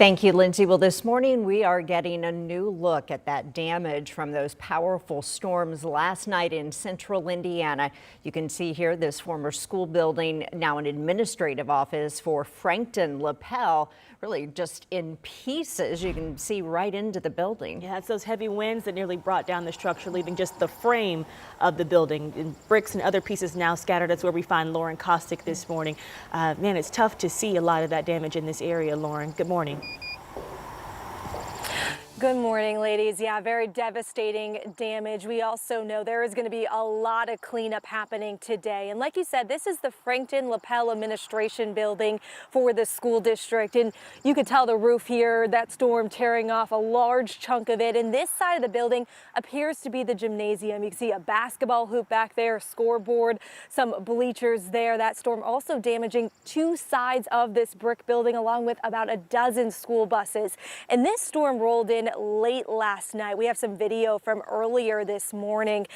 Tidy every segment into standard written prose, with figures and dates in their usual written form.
Thank you, Lindsay. Well, this morning we are getting a new look at that damage from those powerful storms last night in central Indiana. You can see here this former school building, now an administrative office for Frankton-Lapel, really just in pieces. You can see right into the building. Yeah, it's those heavy winds that nearly brought down the structure, leaving just the frame of the building. And bricks and other pieces now scattered. That's where we find Lauren Kostick this morning. Man, it's tough to see a lot of that damage in this area, Lauren. Good morning. Good morning, ladies. Yeah, very devastating damage. We also know there is going to be a lot of cleanup happening today. And like you said, this is the Frankton-Lapel Administration Building for the school district. And you could tell the roof here, that storm tearing off a large chunk of it. And this side of the building appears to be the gymnasium. You can see a basketball hoop back there, a scoreboard, some bleachers there. That storm also damaging two sides of this brick building, along with about a dozen school buses. And this storm rolled in late last night. We have some video from earlier this morning.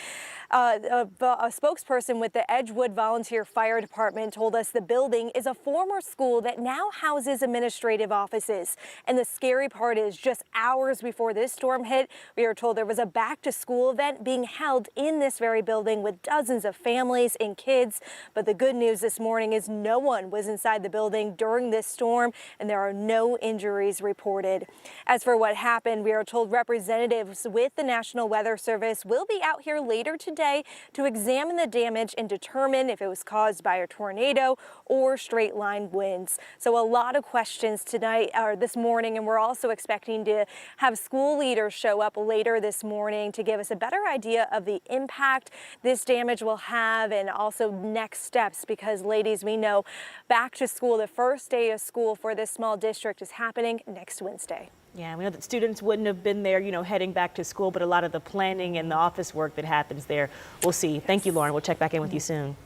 A spokesperson with the Edgewood Volunteer Fire Department told us the building is a former school that now houses administrative offices. And the scary part is just hours before this storm hit, we were told there was a back to school event being held in this very building with dozens of families and kids. But the good news this morning is no one was inside the building during this storm, and there are no injuries reported. As for what happened, we are told representatives with the National Weather Service will be out here later today to examine the damage and determine if it was caused by a tornado or straight line winds. So a lot of questions tonight or this morning, and we're also expecting to have school leaders show up later this morning to give us a better idea of the impact this damage will have and also next steps, because ladies, we know back to school, the first day of school for this small district is happening next Wednesday. Yeah, we know that students wouldn't have been there, heading back to school, but a lot of the planning and the office work that happens there, we'll see. Thank you, Lauren. We'll check back in with you soon.